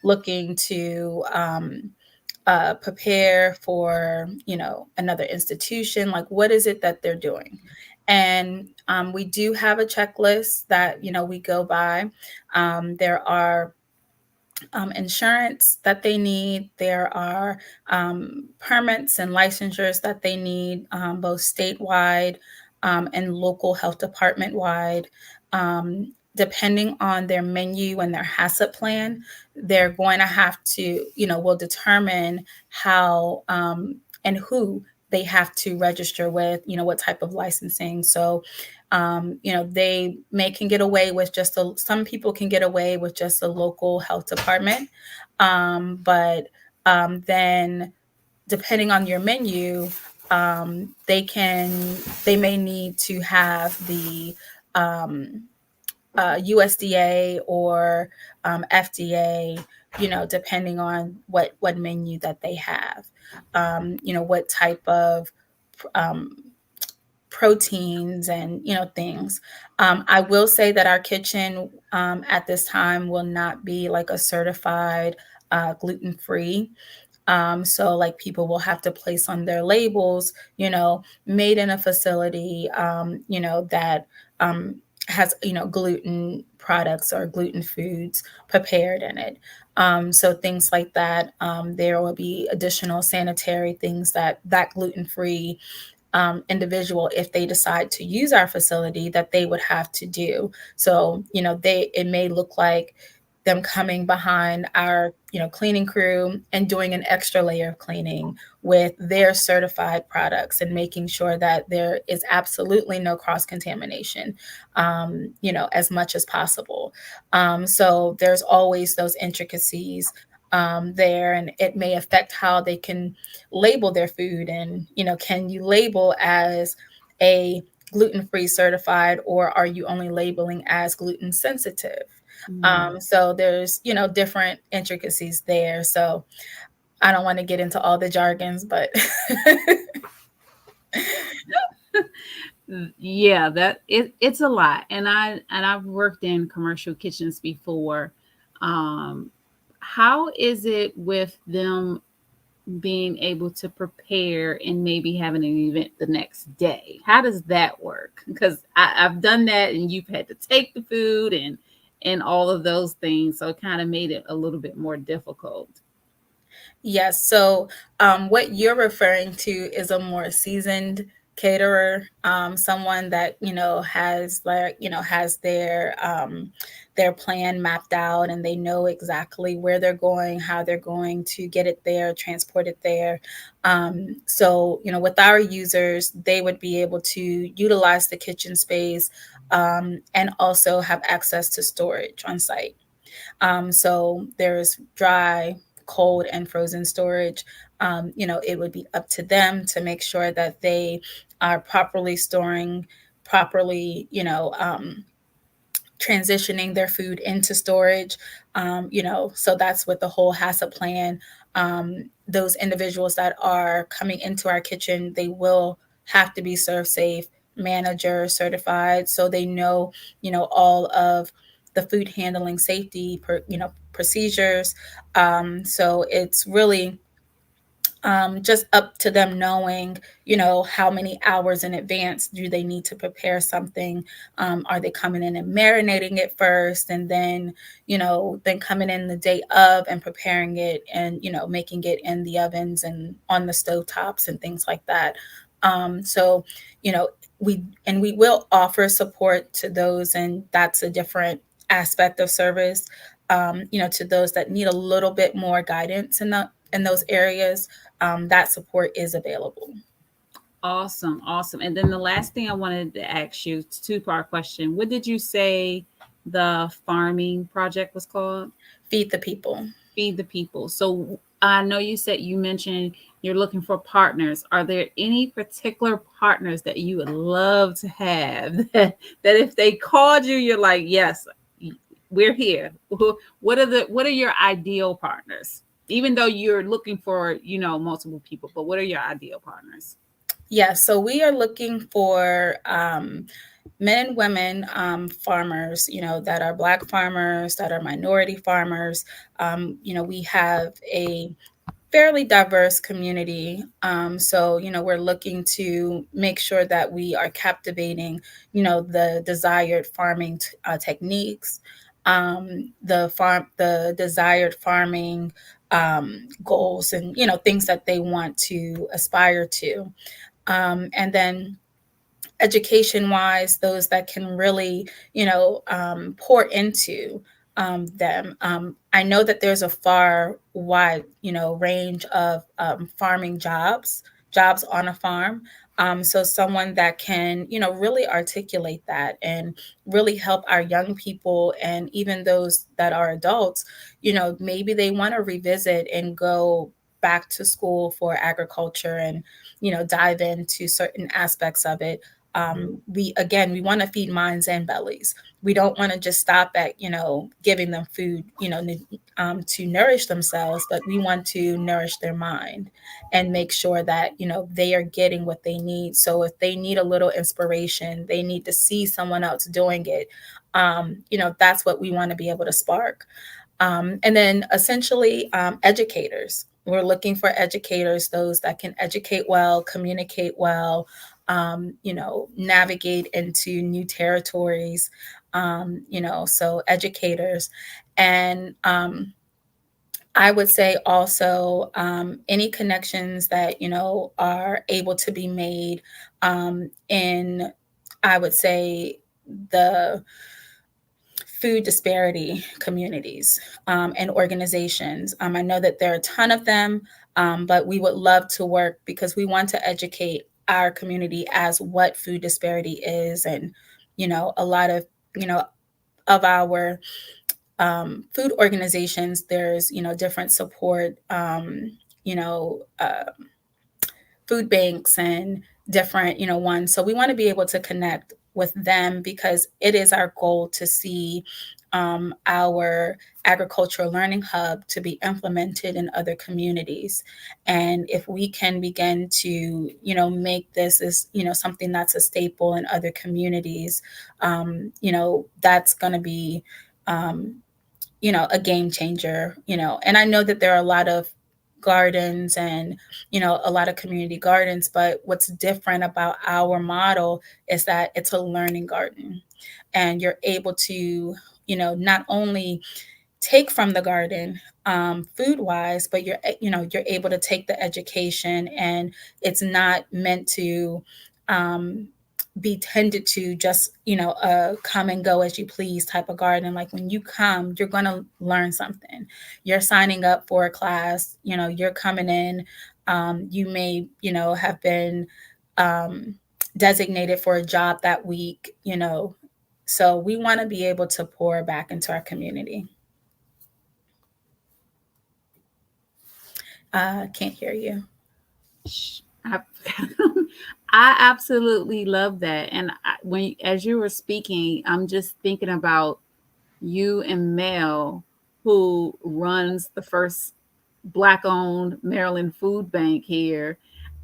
looking to prepare for, another institution? Like, what is it that they're doing? And we do have a checklist that, we go by. There are insurance that they need. There are permits and licensures that they need, both statewide and local health department wide. Depending on their menu and their HACCP plan, they're going to have to, will determine how and who they have to register with, what type of licensing. So they can get away with some people can get away with just a local health department. But then depending on your menu, they may need to have the USDA or FDA, depending on what menu that they have, what type of um, proteins and things. I will say that our kitchen at this time will not be like a certified gluten-free. So like people will have to place on their labels, made in a facility, that has, gluten products or gluten foods prepared in it. So things like that. There will be additional sanitary things that gluten-free individual, if they decide to use our facility, that they would have to do. So, it may look like them coming behind our, cleaning crew and doing an extra layer of cleaning with their certified products and making sure that there is absolutely no cross contamination, as much as possible. So there's always those intricacies there, and it may affect how they can label their food. And can you label as a gluten-free certified, or are you only labeling as gluten sensitive? So there's different intricacies there. So I don't want to get into all the jargons, but Yeah, it's a lot. And I've worked in commercial kitchens before. How is it with them being able to prepare and maybe having an event the next day? How does that work? Because I've done that, and you've had to take the food and all of those things, so it kind of made it a little bit more difficult. yes. So what you're referring to is a more seasoned caterer, someone that has has their plan mapped out, and they know exactly where they're going, how they're going to get it there, transport it there. So with our users, they would be able to utilize the kitchen space and also have access to storage on site. So there's dry, cold, and frozen storage. It would be up to them to make sure that they are properly storing, properly, transitioning their food into storage. So that's with the whole HACCP plan. Those individuals that are coming into our kitchen, they will have to be serve safe, manager certified, so they know, all of the food handling safety procedures. So it's really just up to them knowing, you know, how many hours in advance do they need to prepare something. Are they coming in and marinating it first, and then, you know, then coming in the day of and preparing it, and, you know, making it in the ovens and on the stove tops and things like that. So, you know, we will offer support to those, and that's a different aspect of service. You know, to those that need a little bit more guidance in those areas, that support is available. Awesome, awesome. And then the last thing I wanted to ask you, two-part question. What did you say the farming project was called? Feed the people. Feed the people. So I know you said, you mentioned you're looking for partners. Are there any particular partners that you would love to have that if they called you, you're like, yes, we're here? What are your ideal partners? Even though you're looking for, you know, multiple people, but what are your ideal partners? Yeah, so we are looking for men and women farmers, you know, that are Black farmers, that are minority farmers. You know, we have a fairly diverse community. So, you know, we're looking to make sure that we are captivating, you know, the desired farming techniques, the desired farming goals, and, you know, things that they want to aspire to. And then education wise, those that can really, you know, pour into them. I know that there's a far wide, you know, range of farming jobs on a farm. So someone that can, you know, really articulate that and really help our young people, and even those that are adults, you know, maybe they want to revisit and go back to school for agriculture, and, you know, dive into certain aspects of it. We want to feed minds and bellies. We don't want to just stop at, you know, giving them food, you know, to nourish themselves, but we want to nourish their mind and make sure that, you know, they are getting what they need. So if they need a little inspiration, they need to see someone else doing it. You know, that's what we want to be able to spark. And then essentially, educators. We're looking for educators, those that can educate well, communicate well, you know, navigate into new territories, you know, so educators. And I would say also any connections that, you know, are able to be made in, I would say, the food disparity communities and organizations. I know that there are a ton of them, but we would love to work because we want to educate our community as what food disparity is. And, you know, a lot of, you know, of our food organizations, there's, you know, different support, you know, food banks and different, you know, ones. So we want to be able to connect with them because it is our goal to see our agricultural learning hub to be implemented in other communities. And if we can begin to, you know, make this as, you know, something that's a staple in other communities, you know, that's going to be, um, you know, a game changer, you know. And I know that there are a lot of gardens and, you know, a lot of community gardens, but what's different about our model is that it's a learning garden, and you're able to, you know, not only take from the garden food wise, but you're, you know, you're able to take the education, and it's not meant to um, be tended to just, you know, a come and go as you please type of garden. Like when you come, you're going to learn something. You're signing up for a class, you know, you're coming in. You may, you know, have been um, designated for a job that week, you know. So we want to be able to pour back into our community. Can't hear you. I, I absolutely love that. And when, as you were speaking, I'm just thinking about you and Mel, who runs the first Black-owned Maryland food bank here.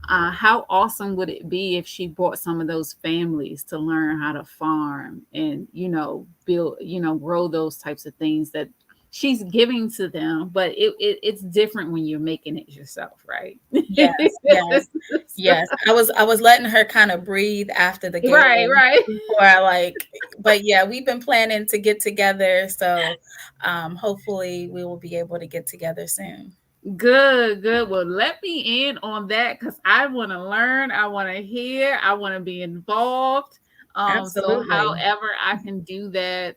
How awesome would it be if she brought some of those families to learn how to farm and, you know, build, you know, grow those types of things that she's giving to them, but it's different when you're making it yourself, right? Yes, yes, yes. I was letting her kind of breathe after the Right, game right. before I like, but yeah, we've been planning to get together. So hopefully we will be able to get together soon. Good, good. Well, let me in on that because I want to learn, I want to hear, I want to be involved. So Absolutely. however I can do that,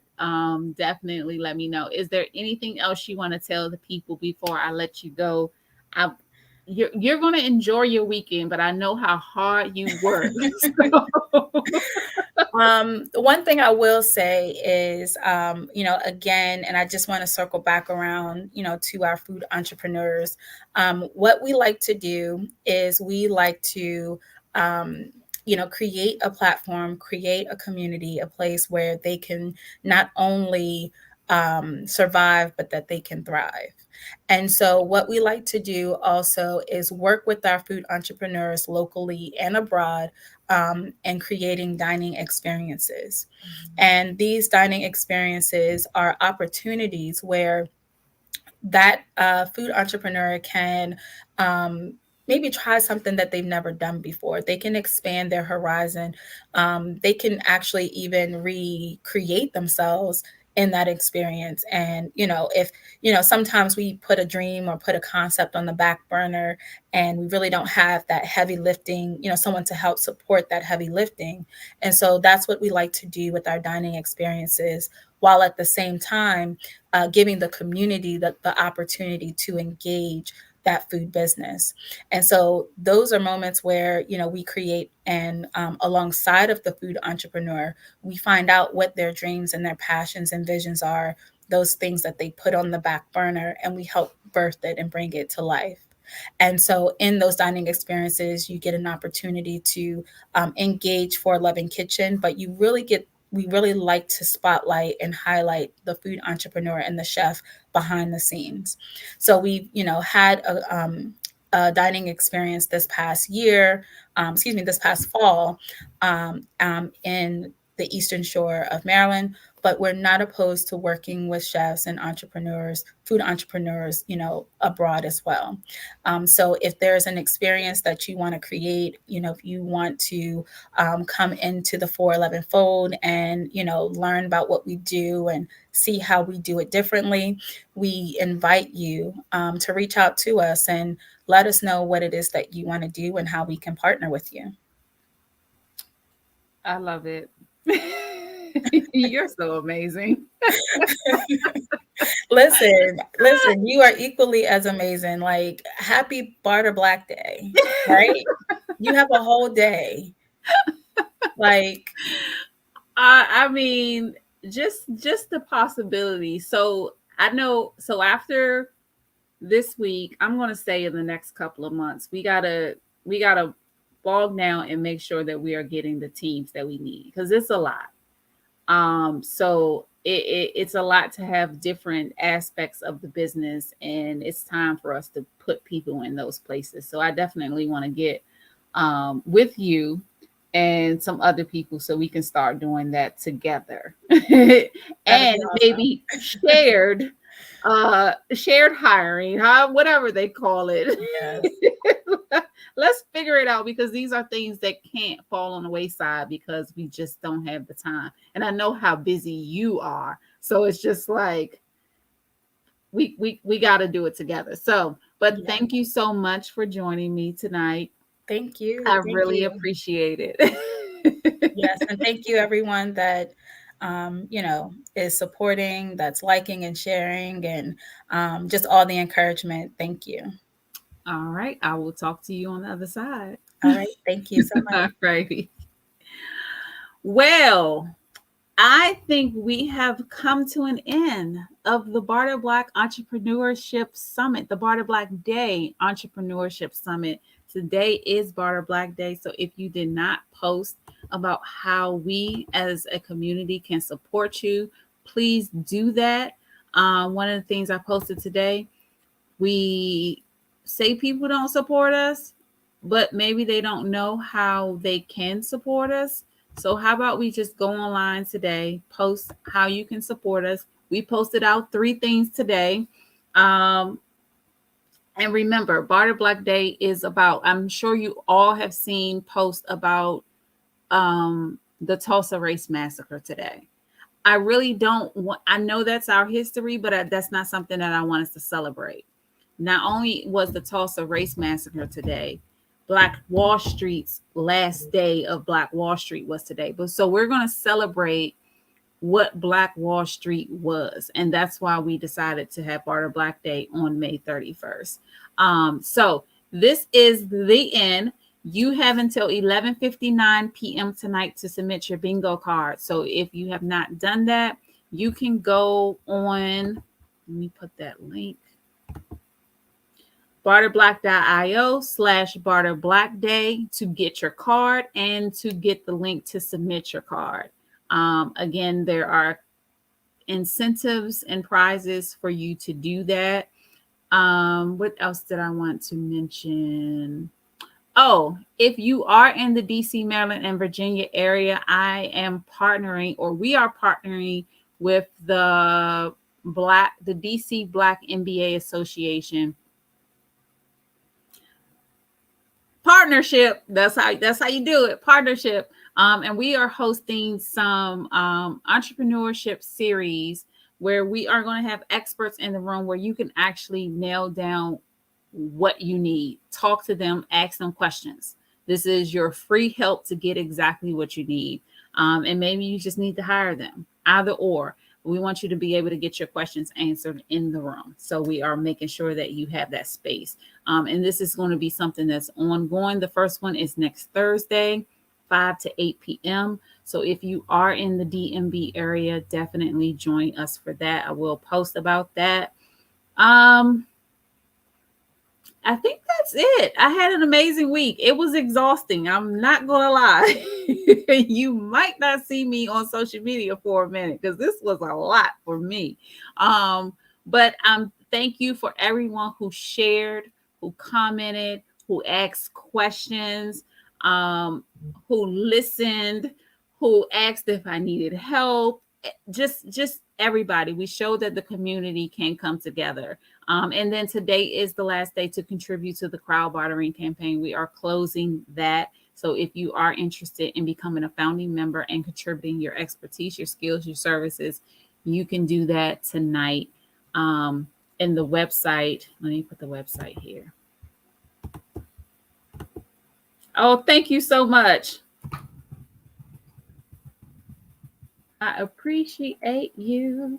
definitely let me know. Is there anything else you want to tell the people before I let you go? I you're gonna enjoy your weekend, but I know how hard you work. So, One thing I will say is, again, and I just want to circle back around, to our food entrepreneurs. What we like to do is we like to, um, create a platform, create a community, a place where they can not only survive, but that they can thrive. And so, what we like to do also is work with our food entrepreneurs locally and abroad, and creating dining experiences. And these dining experiences are opportunities where that food entrepreneur can maybe try something that they've never done before. They can expand their horizon. They can actually even recreate themselves in that experience. And, if, sometimes we put a dream or put a concept on the back burner and we really don't have that heavy lifting, someone to help support that heavy lifting. And so that's what we like to do with our dining experiences, while at the same time giving the community the opportunity to engage that food business. And so those are moments where, we create, and alongside of the food entrepreneur, we find out what their dreams and their passions and visions are, those things that they put on the back burner, and we help birth it and bring it to life. And so in those dining experiences, you get an opportunity to engage for Loving Kitchen, but we really like to spotlight and highlight the food entrepreneur and the chef behind the scenes. So we've, had a dining experience this past year, this past fall, in the Eastern Shore of Maryland. But we're not opposed to working with chefs and entrepreneurs, food entrepreneurs, abroad as well. So if there's an experience that you want to create, if you want to come into the 411 fold and, learn about what we do and see how we do it differently, we invite you to reach out to us and let us know what it is that you want to do and how we can partner with you. I love it. You're so amazing. Listen, you are equally as amazing. Like, happy Barter Black Day, right? You have a whole day. Like, I mean, just the possibility. So I know. So after this week, I'm going to say in the next couple of months, we gotta bog down and make sure that we are getting the teams that we need because it's a lot. So it's a lot to have different aspects of the business, and it's time for us to put people in those places. So I definitely want to get with you and some other people so we can start doing that together that'd and be awesome. maybe shared hiring, huh? Whatever they call it. Yes. Let's figure it out because these are things that can't fall on the wayside because we just don't have the time. And I know how busy you are. So it's just like we got to do it together. So, but Yeah. thank you so much for joining me tonight. Thank you. I Thank really you. appreciate it. Yes. And thank you, everyone that, is supporting, that's liking and sharing, and just all the encouragement. Thank you. All right. I will talk to you on the other side. All right. Thank you so much. All righty. Well, I think we have come to an end of the Barter Black Entrepreneurship Summit, the Barter Black Day Entrepreneurship Summit. Today is Barter Black Day. So if you did not post about how we as a community can support you, please do that. One of the things I posted today, we say people don't support us, but maybe they don't know how they can support us. So how about we just go online today, post how you can support us. We posted out 3 things today. And remember, Barter Black Day is about, I'm sure you all have seen posts about the Tulsa Race Massacre today. I really don't want, I know that's our history, but that's not something that I want us to celebrate. Not only was the Tulsa Race Massacre today, Black Wall Street's last day of Black Wall Street was today. But so we're going to celebrate what Black Wall Street was. And that's why we decided to have Barter Black Day on May 31st. So this is the end. You have until 11:59 p.m. tonight to submit your bingo card. So if you have not done that, you can go on, let me put that link, barterblack.io/barterblackday to get your card and to get the link to submit your card. Again, there are incentives and prizes for you to do that. What else did I want to mention? Oh, if you are in the DC, Maryland, and Virginia area, I am partnering, or we are partnering with the DC Black NBA Association partnership. That's how you do it. Partnership. And we are hosting some entrepreneurship series where we are going to have experts in the room where you can actually nail down what you need, talk to them, ask them questions. This is your free help to get exactly what you need. And maybe you just need to hire them, either or. We want you to be able to get your questions answered in the room. So we are making sure that you have that space. And this is going to be something that's ongoing. The first one is next Thursday, 5 to 8 p.m. So if you are in the DMV area, definitely join us for that. I will post about that. I think that's it. I had an amazing week. It was exhausting. I'm not going to lie. You might not see me on social media for a minute because this was a lot for me. But thank you for everyone who shared, who commented, who asked questions, who listened, who asked if I needed help. Just everybody. We showed that the community can come together. And then today is the last day to contribute to the crowd bartering campaign. We are closing that. So if you are interested in becoming a founding member and contributing your expertise, your skills, your services, you can do that tonight. And the website, let me put the website here. Oh, thank you so much. I appreciate you.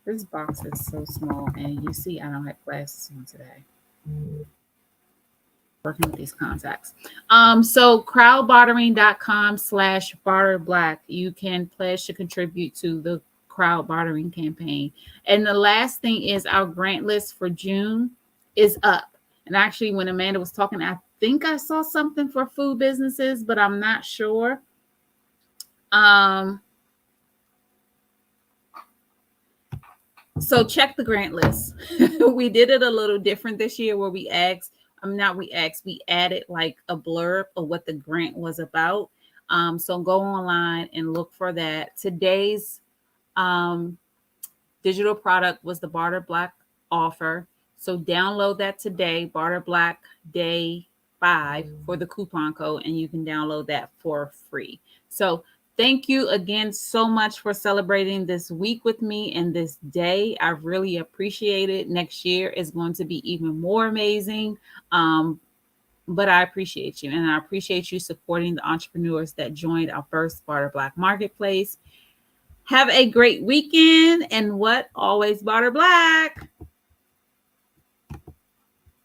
This box is so small, and you see I don't have glasses on today. Working with these contacts. So crowdbartering.com/barterblack. You can pledge to contribute to the crowd bartering campaign. And the last thing is our grant list for June is up. And actually, when Amanda was talking, I think I saw something for food businesses, but I'm not sure. So check the grant list. We did it a little different this year where we added like a blurb of what the grant was about. So go online and look for that. Today's digital product was the Barter Black offer. So download that today, Barter Black Day 5 for the coupon code, and you can download that for free. So thank you again so much for celebrating this week with me and this day. I really appreciate it. Next year is going to be even more amazing. But I appreciate you, and I appreciate you supporting the entrepreneurs that joined our first Barter Black Marketplace. Have a great weekend, and always Barter Black.